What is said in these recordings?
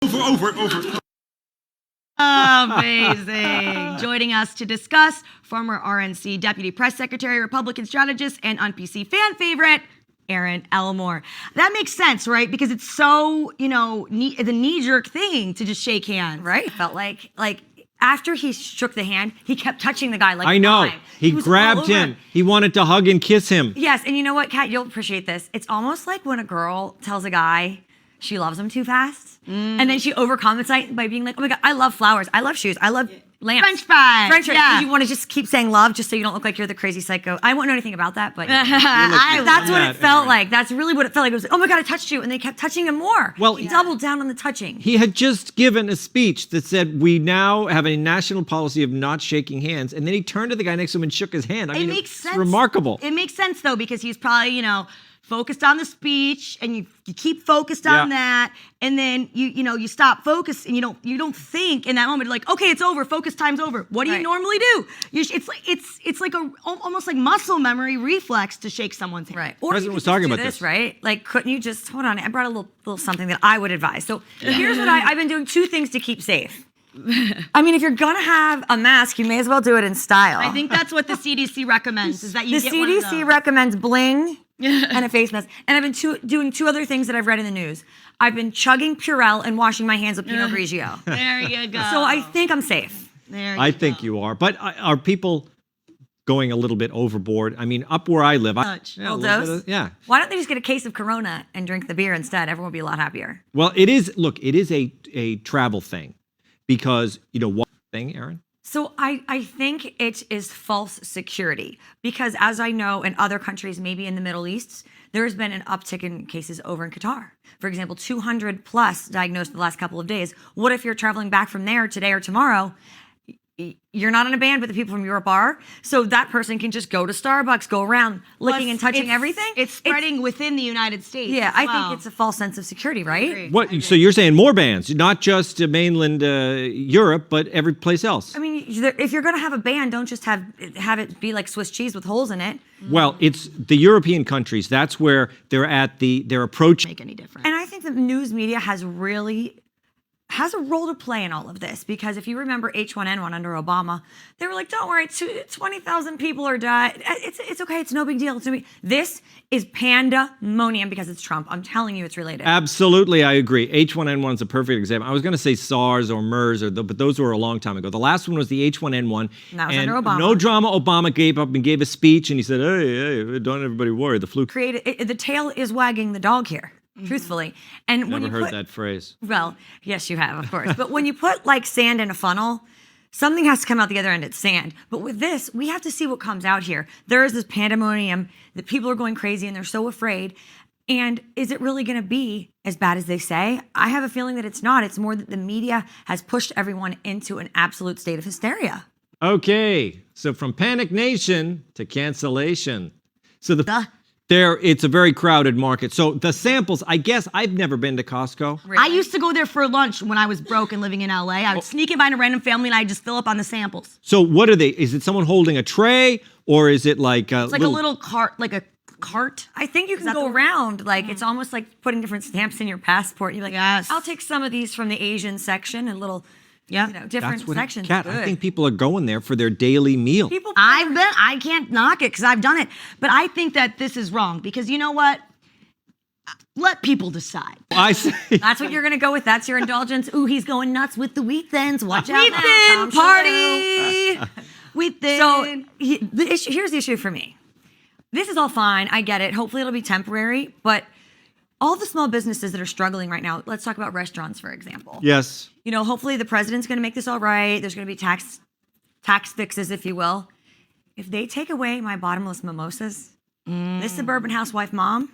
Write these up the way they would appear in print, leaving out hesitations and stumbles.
Over. Amazing. Joining us to discuss, former RNC Deputy Press Secretary, Republican strategist, and on PC fan favorite, Erin Elmore. That makes sense, right? Because it's so, the knee-jerk thing to just shake hands. Right. Felt like after he shook the hand, he kept touching the guy like I know. five. He grabbed him. He wanted to hug and kiss him. Yes, and you know what, Kat? You'll appreciate this. It's almost like when a girl tells a guy she loves him too fast, and then she overcompensates by being like, oh my God, I love flowers. I love shoes. I love lamps. French fries. French fries. Yeah. You want to just keep saying love just so you don't look like you're the crazy psycho. I won't know anything about that, but that's what it felt like. That's really what it felt like. It was, oh my God, I touched you. And they kept touching him more. Well, he doubled down on the touching. He had just given a speech that said, we now have a national policy of not shaking hands. And then he turned to the guy next to him and shook his hand. I mean, makes it's sense. remarkable. It makes sense, though, because he's probably, focused on the speech, and you keep focused on that, and then you stop focus, and you don't think in that moment like, okay, it's over, focus time's over. What do you normally do? It's like almost like muscle memory reflex to shake someone's hand. Right. Or President was talking about this, right? Like, couldn't you just hold on? I brought a little something that I would advise. So here's what I've been doing: 2 things to keep safe. I mean, if you're gonna have a mask, you may as well do it in style. I think that's what the CDC recommends. Is that you the get one of CDC those. recommends bling and a face mask. And I've been doing 2 other things that I've read in the news. I've been chugging Purell and washing my hands with Pinot Grigio. There you go. So I think I'm safe. I think you are. But are people going a little bit overboard? I mean, up where I live, Little dose? Why don't they just get a case of Corona and drink the beer instead? Everyone will be a lot happier. Well, it is a travel thing. Because, one thing, Erin? So I think it is false security, because as I know in other countries, maybe in the Middle East, there has been an uptick in cases over in Qatar. For example, 200 plus diagnosed in the last couple of days. What if you're traveling back from there today or tomorrow? You're not on a band, but the people from Europe are. So that person can just go to Starbucks, go around licking and touching everything. It's spreading within the United States. Yeah, I think it's a false sense of security, right? What? So you're saying more bans, not just mainland Europe, but every place else? I mean, if you're going to have a band, don't just have it be like Swiss cheese with holes in it. Well, it's the European countries. That's where they're approaching. Make any difference. And I think the news media has a role to play in all of this, because if you remember H1N1 under Obama, they were like, don't worry, 20,000 people are dying. It's okay, it's no big deal. This is pandemonium because it's Trump. I'm telling you, it's related. Absolutely, I agree. H1N1 is a perfect example. I was going to say SARS or MERS, but those were a long time ago. The last one was the H1N1. And that was under Obama. No drama. Obama gave up and gave a speech, and he said, hey, don't everybody worry. The flu. The tail is wagging the dog here. Truthfully. And when Never you heard that phrase. Well, yes, you have, of course. But when you put like sand in a funnel, something has to come out the other end. It's sand. But with this, we have to see what comes out here. There is this pandemonium that people are going crazy and they're so afraid. And is it really going to be as bad as they say? I have a feeling that it's not. It's more that the media has pushed everyone into an absolute state of hysteria. Okay, so from Panic Nation to cancellation. So it's a very crowded market. So the samples, I guess I've never been to Costco. Really? I used to go there for lunch when I was broke and living in LA. I would sneak in behind a random family and I'd just fill up on the samples. So what are they? Is it someone holding a tray, or is it like it's like a little cart, like a cart? I think you can go around. Like it's almost like putting different stamps in your passport. You're like, yes, I'll take some of these from the Asian section and little. Different sections. Kat, I think people are going there for their daily meal. I can't knock it because I've done it. But I think that this is wrong because you know what? Let people decide. I say that's what you're going to go with. That's your indulgence. Ooh, he's going nuts with the wheat thins. Watch out Wheat thin party. Wheat thin. So here's the issue for me. This is all fine. I get it. Hopefully it'll be temporary. But all the small businesses that are struggling right now, let's talk about restaurants, for example. Yes. Hopefully the president's going to make this all right. There's going to be tax fixes, if you will. If they take away my bottomless mimosas, this suburban housewife mom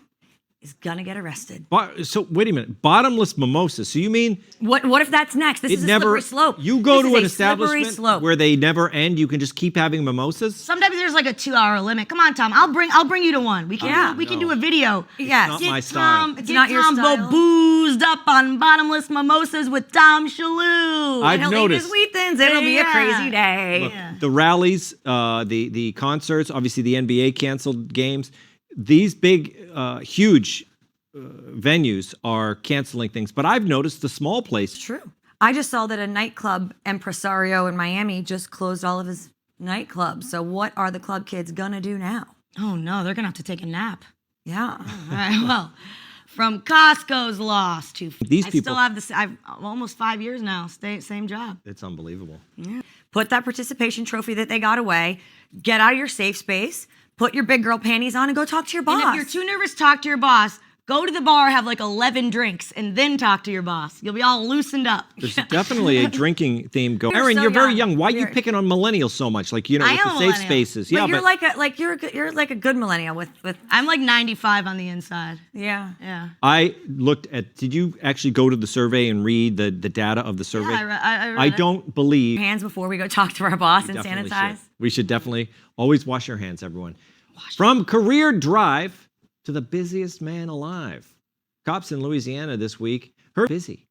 is gonna get arrested. So wait a minute, bottomless mimosas. So you mean what if that's next? This is a slippery slope. You go to an establishment where they never end. You can just keep having mimosas. Sometimes there's like a 2-hour limit. Come on, Tom. I'll bring you to one. We can do a video. Yes, it's not my style. It's not your style. Boozed up on bottomless mimosas with Tom Shalhoub. I've noticed. Eat his wheat thins. It'll be a crazy day. Look, the rallies, the concerts, obviously the NBA canceled games. These big, huge venues are canceling things, but I've noticed the small places. True. I just saw that a nightclub impresario in Miami just closed all of his nightclubs. So what are the club kids gonna do now? Oh no, they're gonna have to take a nap. Yeah. All right. Well, from Costco's loss to These I people- still have this. I've almost 5 years now. Same job. It's unbelievable. Put that participation trophy that they got away. Get out of your safe space. Put your big girl panties on and go talk to your boss. And if you're too nervous to talk to your boss, go to the bar, have like 11 drinks, and then talk to your boss. You'll be all loosened up. There's definitely a drinking theme going. You're Erin, so you're very young. young. Why are you You're- picking on millennials so much? Like, you know, I with am the a safe millennial. spaces. but Yeah, you're like a good millennial with I'm like 95 on the inside. yeah. Yeah. I looked at. Did you actually go to the survey and read the data of the survey? Yeah, I read I it. don't believe. Hands before we go talk to our boss and Definitely sanitize. should. We should definitely always wash your hands, everyone. From career drive to the busiest man alive. Cops in Louisiana this week heard busy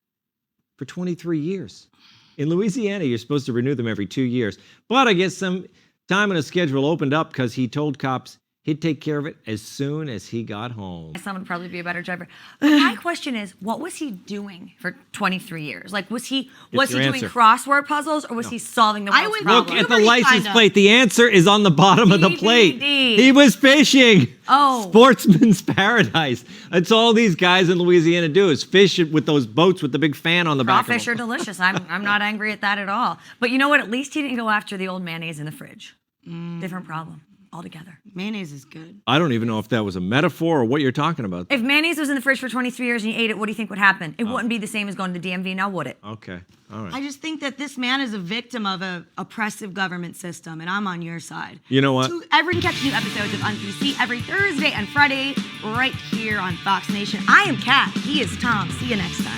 for 23 years. In Louisiana, you're supposed to renew them every 2 years. But I guess some time in his schedule opened up because he told cops he'd take care of it as soon as he got home. Someone would probably be a better driver. But my question is, what was he doing for 23 years? Like, was he your doing answer. crossword puzzles or was he solving the world's went- problems? Look at the Puberty, license kinda. plate. The answer is on the bottom of the plate. DVD. He was fishing. Oh. Sportsman's paradise. That's all these guys in Louisiana do is fish with those boats with the big fan on the back of Crawfish them. are delicious. I'm not angry at that at all. But you know what? At least he didn't go after the old mayonnaise in the fridge. Different problem altogether. Mayonnaise is good. I don't even know if that was a metaphor or what you're talking about. If mayonnaise was in the fridge for 23 years and you ate it, what do you think would happen? It wouldn't be the same as going to the DMV now, would it? Okay. All right. I just think that this man is a victim of a oppressive government system, and I'm on your side. You know what? Everyone can catch new episodes of UnPC every Thursday and Friday right here on Fox Nation. I am Kat. He is Tom. See you next time.